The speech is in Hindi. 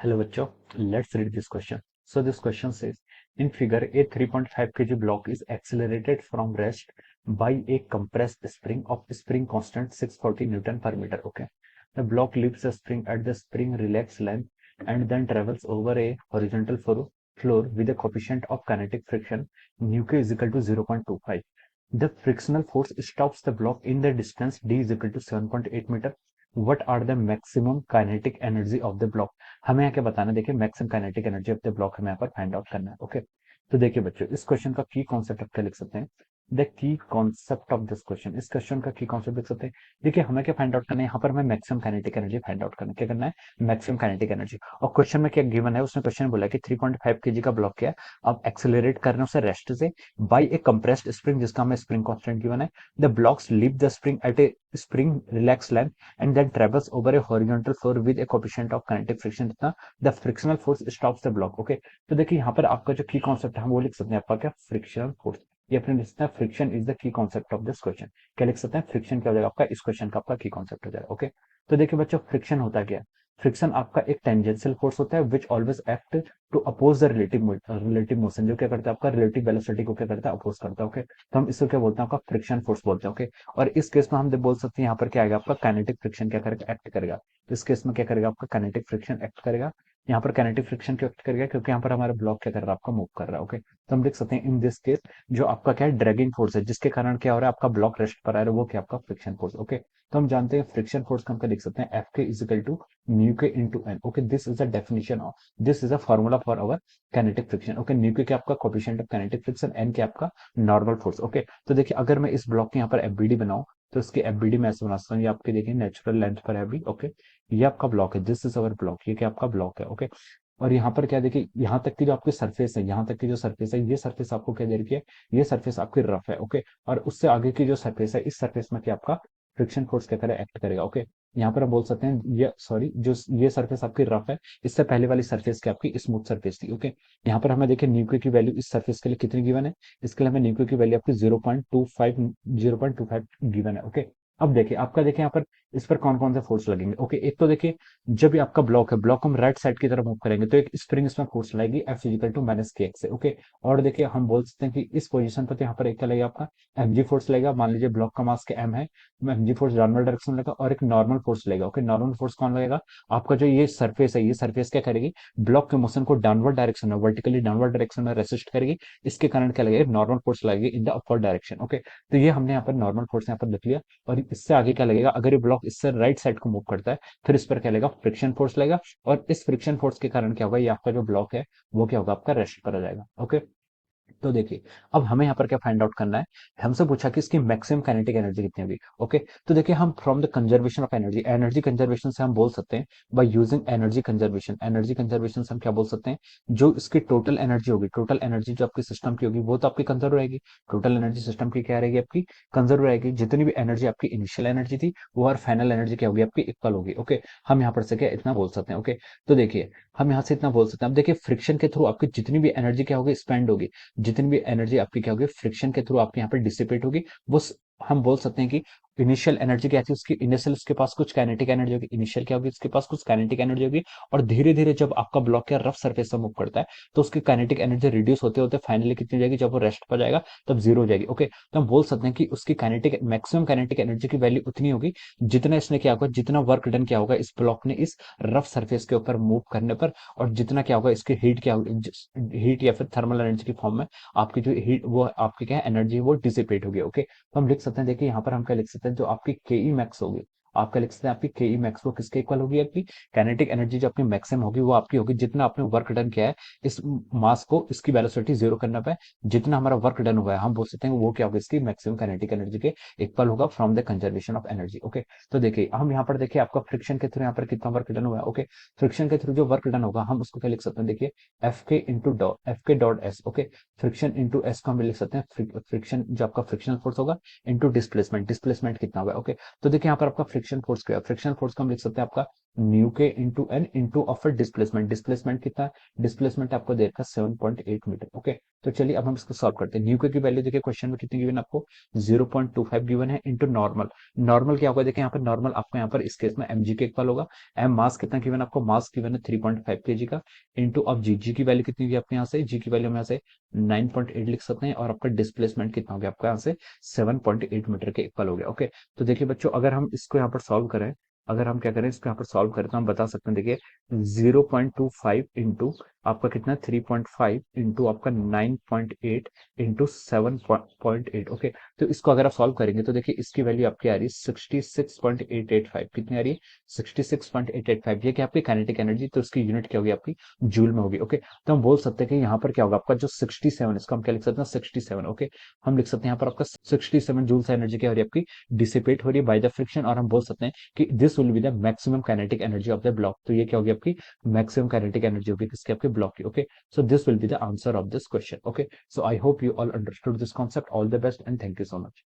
Hello बच्चों, let's read this question. So this question says, in figure a 3.5 kg block is accelerated from rest by a compressed spring of spring constant 640 Newton per meter. Okay, the block leaves the spring at the spring relaxed length and then travels over a horizontal floor with a coefficient of kinetic friction nu k is equal to 0.25. The frictional force stops the block in the distance d is equal to 7.8 meter. What are the maximum kinetic energy of the block? हमें यहाँ क्या बताना है, देखिए maximum kinetic energy of the block हमें यहाँ पर फाइंड आउट करना है। ओके, तो देखिए बच्चों, इस क्वेश्चन का की कॉन्सेप्ट आप क्या लिख सकते हैं? The key concept of this question, इस क्वेश्चन का की कॉन्सेप्ट लिख सकते हैं। देखिए हमें क्या फाइंड आउट करना है, यहाँ पर हमें maximum kinetic energy find out करना है। क्या करना है? Maximum kinetic energy. और क्वेश्चन में क्या गिवन है, उसने क्वेश्चन बोला कि 3.5 kg का ब्लॉक क्या है, आप एक्सेलरेट कर रहे हैं उसे रेस्ट से बाई ए कंप्रेस्ड स्प्रिंग, जिसका हमें स्प्रिंग कॉन्स्टेंट गिवन है। The blocks leave the spring at a spring relax length and then travels over a horizontal floor with a coefficient of kinetic friction जितना the frictional force stops the block. Okay, तो देखिए यहाँ पर आपका जो की कॉन्सेप्ट है हम वो लिख सकते हैं, आपका क्या फ्रिक्शनल फोर्स, ये अपने लिख सकते हैं friction is the key concept of this question. क्या लिख सकते हैं? फ्रिक्शन क्या हो जाएगा आपका, इस क्वेश्चन का आपका की कॉन्सेप्ट हो जाएगा। ओके, तो देखिए बच्चों, फ्रिक्शन होता क्या है? फ्रिक्शन आपका एक टेंजेंशियल फोर्स होता है which always act to oppose the relative motion, जो क्या करता है आपका रिलेटिव वेलोसिटी को क्या करता है, अपोज करता है। ओके, तो हम इसको क्या बोलते हैं, आपका फ्रिक्शन फोर्स बोलते हैं। ओके, और इस केस में हम बोल सकते हैं यहाँ पर क्या आएगा आपका काइनेटिक फ्रिक्शन क्या करेगा, एक्ट करेगा। इस केस में क्या करेगा आपका काइनेटिक फ्रिक्शन एक्ट करेगा। यहाँ पर काइनेटिक फ्रिक्शन क्यों एक्ट करेगा, क्योंकि यहाँ पर हमारा ब्लॉक क्या कर रहा है, आपका मूव कर रहा है। ओके, तो हम लिख सकते हैं इन दिस केस जो आपका क्या है ड्रैगिंग फोर्स है, जिसके कारण क्या हो रहा है, आपका ब्लॉक रेस्ट पर आ रहा है, वो क्या आपका फ्रिक्शन फोर्स। ओके, तो हम जानते हैं फ्रिक्शन फोर्स का हम क्या लिख सकते हैं, F K is equal to mu K into N. Okay, this is the definition of, this is a formula for our kinetic friction. Okay, mu K आपका coefficient of kinetic friction, N के आपका नॉर्मल फोर्स। ओके, तो देखिए अगर मैं इस ब्लॉक के यहाँ पर एफबीडी बनाऊं तो इसकी एफबीडी मैं ऐसे बना सकता हूँ, ये आपके देखिए नेचुरल लेंथ पर है अभी। ओके, ये आपका ब्लॉक है, दिस इज अवर ब्लॉक, ये क्या आपका ब्लॉक है। ओके, और यहाँ पर क्या देखिए, यहाँ तक की जो आपकी सरफेस है, यहाँ तक की जो सरफेस है, ये सरफेस आपको क्या दे रखी है, ये सरफेस आपकी रफ है। ओके, और उससे आगे की जो सरफेस है, इस सरफेस में क्या आपका फ्रिक्शन फोर्स क्या करेगा, एक्ट करेगा। ओके, यहाँ पर हम बोल सकते हैं ये सॉरी जो ये सरफेस आपकी रफ है, इससे पहले वाली सरफेस क्या आपकी स्मूथ सरफेस थी। ओके, यहाँ पर हमें देखिए न्यूक्लियर की वैल्यू इस सरफेस के लिए कितनी गिवन है, इसके लिए हमें न्यूक्लियर की वैल्यू आपकी 0.25 गिवन है। ओके, अब देखिए आपका देखिए यहाँ पर इस पर कौन कौन से फोर्स लगेंगे। ओके, एक तो देखिए जब भी आपका ब्लॉक है, ब्लॉक हम राइट साइड की तरफ मूव करेंगे तो एक स्प्रिंग इसमें फोर्स लगेगी एफ इजिकल टू माइनस के एक्स से। ओके, और देखिए हम बोल सकते हैं कि इस पोजीशन पर तो यहाँ पर एक क्या लगेगा आपका एमजी फोर्स लगेगा, मान लीजिए ब्लॉक का मास के एम है, एमजी फोर्स डाउनवर्ड डायरेक्शन में लगेगा और एक नॉर्मल फोर्स लगेगा। ओके, नॉर्मल फोर्स कौन लगेगा, आपका जो ये सरफेस है, ये सरफेस क्या करेगी, ब्लॉक के मोशन को डाउनवर्ड डायरेक्शन में, वर्टिकली डाउनवर्ड डायरेक्शन में रेसिस्ट करेगी। इसके कारण क्या लगेगा, नॉर्मल फोर्स लगेगी in the upward direction. Okay, तो ये हमने यहाँ पर नॉर्मल फोर्स यहाँ पर लिख लिया। और इससे आगे क्या लगेगा, अगर ये ब्लॉक इससे राइट साइड को मूव करता है फिर इस पर क्या लगेगा, फ्रिक्शन फोर्स लगेगा। और इस फ्रिक्शन फोर्स के कारण क्या होगा, ये आपका जो ब्लॉक है वो क्या होगा, आपका रेस्ट पर आ जाएगा। ओके, तो देखिए अब हमें यहाँ पर क्या फाइंड आउट करना है, हमसे पूछा कि इसकी मैक्सिमम काइनेटिक एनर्जी कितनी होगी। ओके, तो देखिए हम from the conservation of energy, energy conservation से हम बोल सकते हैं by using energy conservation, energy conservation से हम क्या बोल सकते हैं, जो इसकी टोटल एनर्जी होगी, टोटल एनर्जी जो आपकी सिस्टम की होगी वो तो आपकी कंजर्व रहेगी। टोटल एनर्जी सिस्टम की क्या रहेगी, आपकी कंजर्व रहेगी। जितनी भी एनर्जी आपकी इनिशियल एनर्जी थी वो और फाइनल एनर्जी क्या होगी, आपकी इक्वल होगी। ओके, हम यहाँ पर से क्या इतना बोल सकते हैं। ओके, तो देखिए हम यहाँ से इतना बोल सकते हैं। अब देखिए फ्रिक्शन के थ्रू आपकी जितनी भी एनर्जी क्या होगी, स्पेंड होगी, जितनी भी एनर्जी आपकी क्या होगी फ्रिक्शन के थ्रू आपके यहाँ पे डिसिपेट होगी, हम बोल सकते हैं कि इनिशियल एनर्जी क्या थी उसकी, इनिशियल उसके पास कुछ काइनेटिक एनर्जी होगी, इनिशियल क्या होगी उसके पास कुछ काइनेटिक एनर्जी होगी। और धीरे धीरे जब आपका ब्लॉक क्या रफ सरफेस से मूव करता है तो उसकी काइनेटिक एनर्जी रिड्यूस होते होते फाइनली कितनी हो जाएगी, जब वो रेस्ट पर जाएगा तब जीरो हो जाएगी। ओके, तो हम बोल सकते हैं कि उसकी काइनेटिक मैक्सिमम काइनेटिक एनर्जी की वैल्यू उतनी होगी जितना इसने क्या होगा, जितना वर्क डन क्या होगा इस ब्लॉक ने इस रफ सरफेस के ऊपर मूव करने पर, और जितना क्या होगा इसकी हीट क्या होगी, हीट या फिर थर्मल एनर्जी की फॉर्म में आपकी जो हीट वो आपकी क्या है एनर्जी वो डिसिपेट होगी। ओके, तो हम लिख सकते हैं, देखिए यहाँ पर हम क्या लिख सकते हैं, जो आपकी के ई मैक्स होगी, आप क्या लिख सकते हैं, आपकी के ई मैक्स वो किसके इक्वल होगी, आपकी काइनेटिक एनर्जी जो आपकी मैक्सिमम होगी वो आपकी होगी जितना आपने वर्क डन किया है इस मास को इसकी वेलोसिटी जीरो करने पे, जितना हमारा वर्क डन हुआ है हम बोल सकते हैं वो क्या होगा, इसकी मैक्सिमम काइनेटिक एनर्जी के इक्वल होगा from the conservation of energy. Okay, तो देखिए हम यहाँ पर देखिए आपका फ्रिक्शन के थ्रू यहाँ पर कितना वर्क डन हुआ है। ओके, फ्रिक्शन के थ्रू जो वर्क डन होगा हम उसको क्या लिख सकते हैं, देखिए एफ के इंटू डॉट एफ के dot S. Okay, friction into S को हम लिख सकते हैं फ्रिक्शन जो आपका फ्रिक्शनल फोर्स होगा इंटू डिस्प्लेसमेंट, डिस्प्लेसमेंट कितना होगा। ओके, तो देखिए यहाँ पर आपका फ्रिक्शन फोर्स क्या है, फ्रिक्शन फोर्स को हम लिख सकते हैं आपका mu K into N into of displacement, displacement कितना, डिस्प्लेसमेंट आपको दे रखा 7.8 मीटर। ओके, तो चलिए अब हम इसको सॉल्व करते हैं। न्यू के की वैल्यू देखिए क्वेश्चन में कितनी गिवन आपको 0.25 गिवन है, इंटू नॉर्मल। नॉर्मल क्या होगा देखिए यहाँ पर, नॉर्मल आपको यहाँ पर इस केस में mg के इक्वल होगा। एम मास कितना गिवन आपको, मास गिवन है 3.5 kg का, इंटू अब जी की वैल्यू कितनी हुई आपके यहाँ से, जी की वैल्यू हम यहाँ से 9.8 लिख सकते हैं, और आपका डिस्प्लेसमेंट कितना हो गया आपका यहाँ से 7.8 मीटर के इक्वल हो गया। ओके, तो देखिए बच्चों अगर हम इसको यहाँ पर सॉल्व करें, अगर हम क्या करें इसको यहाँ पर सॉल्व करें तो हम बता सकते हैं, देखिए 0.25 इंटू आपका कितना 3.5 इंटू आपका 9.8 इंटू 7.8। ओके, तो इसको अगर आप सॉल्व करेंगे तो देखिए इसकी वैल्यू आपकी आ रही है 66.885। कितनी आ रही है 66.885। ये क्या आपकी काइनेटिक एनर्जी, तो इसकी यूनिट क्या होगी आपकी जूल में होगी। ओके, तो हम बोल सकते हैं कि यहाँ पर क्या होगा आपका जो 67, इसको हम क्या लिख सकते हैं 67। ओके, हम लिख सकते हैं यहाँ पर आपका 67 जूल्स एनर्जी क्या हो रही है आपकी डिसिपेट हो रही है बाय द फ्रिक्शन, और हम बोल सकते हैं कि this will be the maximum kinetic energy of the block. तो ये क्या होगी आपकी मैक्सिमम काइनेटिक एनर्जी होगी किसके, आपके ब्लॉक की। Okay, so this will be the answer of this question. Okay, so I hope you all understood this concept. All the best and thank you so much.